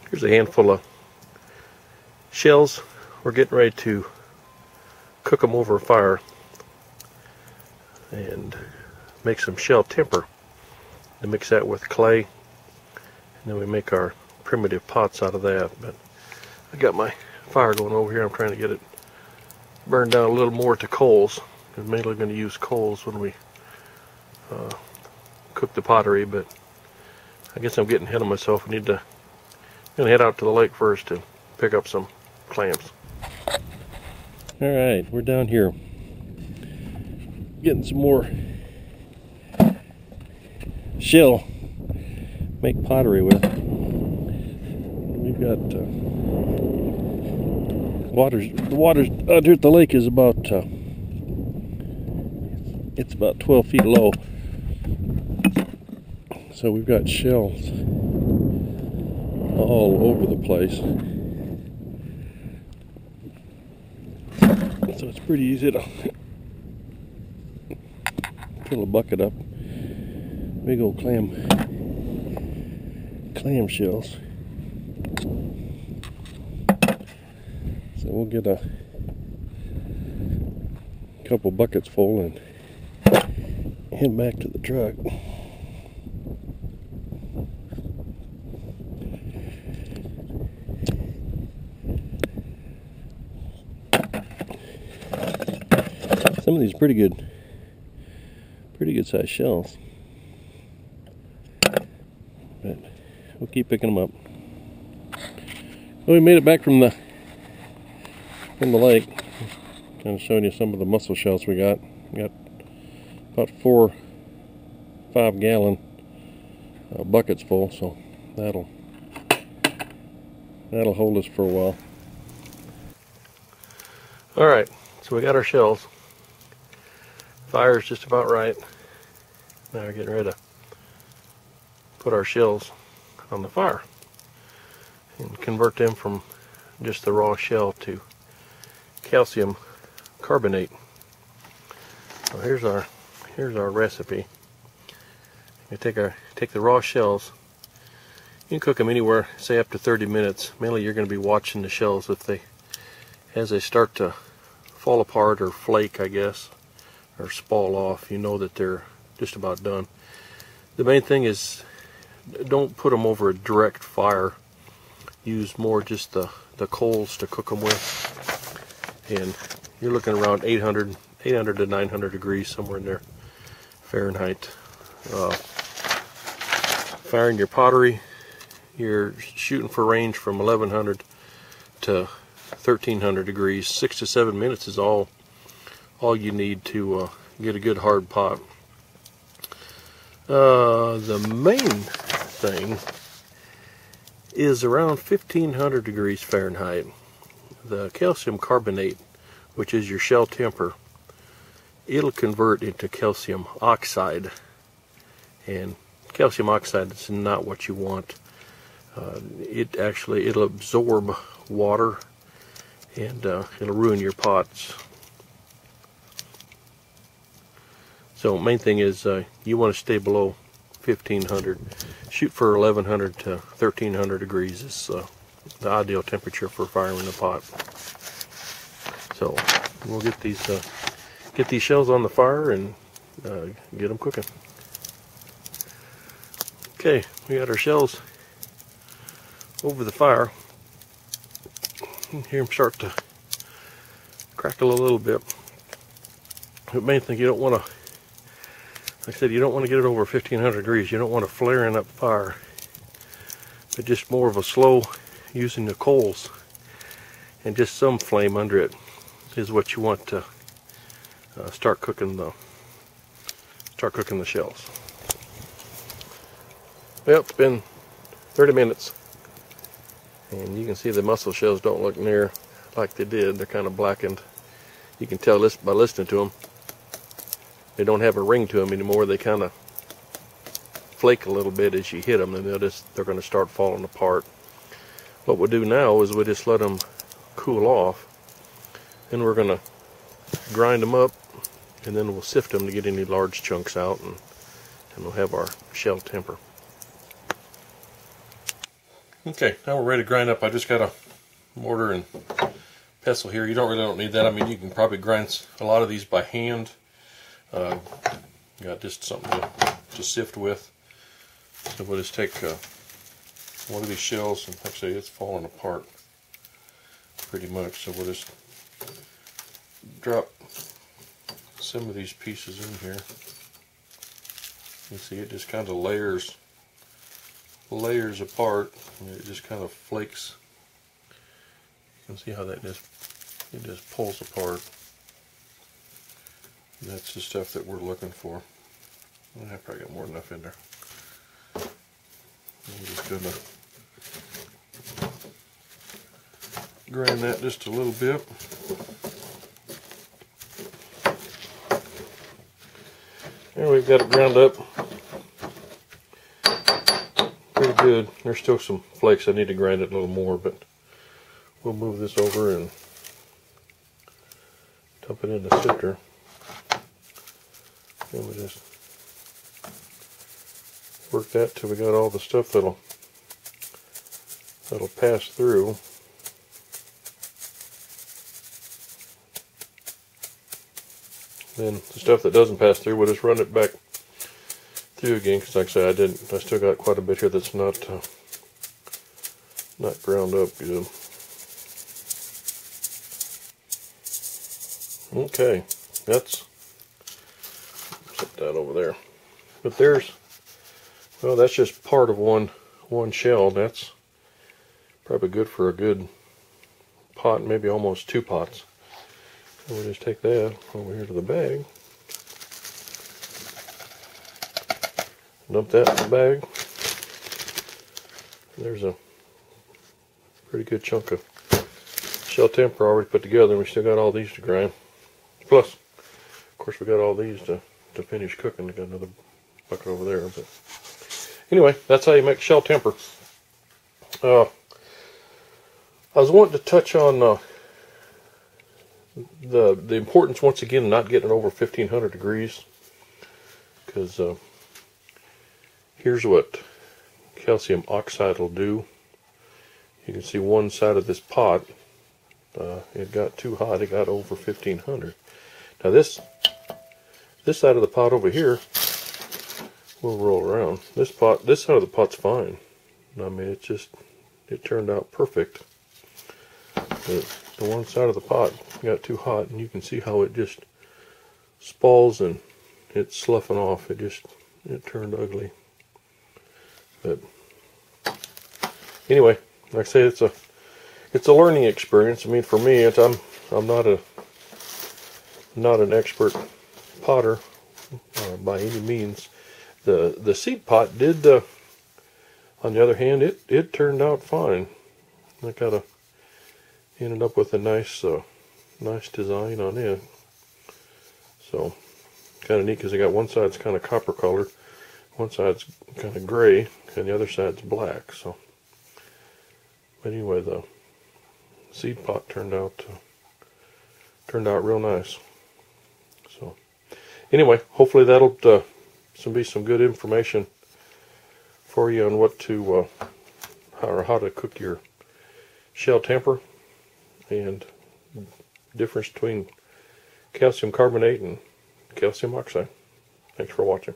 Here's a handful of shells. We're getting ready to cook them over a fire and make some shell temper. And mix that with clay, and then we make our primitive pots out of that. But I got my fire going over here. I'm trying to get it burned down a little more to coals. I'm mainly going to use coals when we cook the pottery, but I guess I'm getting ahead of myself. I'm going to head out to the lake first and pick up some clams. Alright, we're down here getting some more shell, make pottery with. We've got the water's out here at the lake is about it's about 12 feet low, so we've got shells all over the place, so it's pretty easy to fill a bucket up. Big old clam shells. So we'll get a couple buckets full and head back to the truck. Some of these pretty good sized shells. But we'll keep picking them up. Well, we made it back from the lake. Kind of showing you some of the mussel shells we got. We got about 4 5-gallon buckets full, so that'll hold us for a while. All right, so we got our shells. Fire's just about right. Now we're getting ready to put our shells on the fire and convert them from just the raw shell to calcium carbonate. So here's our recipe. You take the raw shells. You can cook them anywhere, say up to 30 minutes. Mainly you're going to be watching the shells as they start to fall apart or flake, I guess, or spall off. You know that they're just about done. The main thing is, don't put them over a direct fire. Use more just the coals to cook them with. And you're looking around 800 to 900 degrees, somewhere in there, Fahrenheit. Firing your pottery, you're shooting for range from 1100 to 1300 degrees. 6 to 7 minutes is all you need to get a good hard pot. The main thing is around 1500 degrees Fahrenheit. The calcium carbonate, which is your shell temper, it'll convert into calcium oxide, and calcium oxide is not what you want. It'll absorb water, and it'll ruin your pots. So main thing is you want to stay below 1500. Shoot for 1100 to 1300 degrees is the ideal temperature for firing the pot. So we'll get these shells on the fire and get them cooking. Okay, we got our shells over the fire. Hear them start to crackle a little bit. The main thing, you don't want to, like I said, you don't want to get it over 1500 degrees. You don't want to flaring up fire, but just more of a slow, using the coals and just some flame under it is what you want to start cooking the shells. Well, it's been 30 minutes, and you can see the mussel shells don't look near like they did. They're kind of blackened. You can tell this by listening to them. They don't have a ring to them anymore. They kind of flake a little bit as you hit them, and they're going to start falling apart. What we'll do now is we'll just let them cool off, then we're going to grind them up, and then we'll sift them to get any large chunks out, and we'll have our shell temper. Okay, now we're ready to grind up. I just got a mortar and pestle here. You don't need that. I mean, you can probably grind a lot of these by hand. Got just something to sift with. So we'll just take one of these shells, and actually it's falling apart pretty much. So we'll just drop some of these pieces in here. You see it just kind of layers apart, and it just kind of flakes. You can see how that just pulls apart. And that's the stuff that we're looking for. I probably got more than enough in there. I'm just gonna grind that just a little bit. There, we've got it ground up pretty good. There's still some flakes. I need to grind it a little more, but we'll move this over and dump it in the sifter. And we just work that till we got all the stuff that'll pass through. Then the stuff that doesn't pass through, we'll just run it back through again, because like I said, I still got quite a bit here that's not ground up good. Okay, that's, set that over there. But there's, well, that's just part of one shell. That's probably good for a good pot, maybe almost 2 pots. And we'll just take that over here to the bag. Dump that in the bag. There's a pretty good chunk of shell temper already put together, and we still got all these to grind. Plus, of course, we got all these to finish cooking. I got another bucket over there. But anyway, that's how you make shell temper. I was wanting to touch on the importance, once again, of not getting over 1500 degrees, because here's what calcium oxide will do. You can see one side of this pot, it got too hot. It got over 1500. Now this side of the pot over here will roll around. This side of the pot's fine. I mean, it turned out perfect. But the one side of the pot got too hot, and you can see how it just spalls and it's sloughing off. It turned ugly. But anyway, like I say, it's a learning experience. I mean, for me, I'm not an expert potter by any means. The seed pot did, on the other hand, it turned out fine. I ended up with a nice design on it. So kind of neat, because I got one side's kind of copper colored, one side's kind of gray, and the other side's black. So, but anyway, the seed pot turned out real nice. So anyway, hopefully that'll be some good information for you on what to how to cook your shell temper, and difference between calcium carbonate and calcium oxide. Thanks for watching.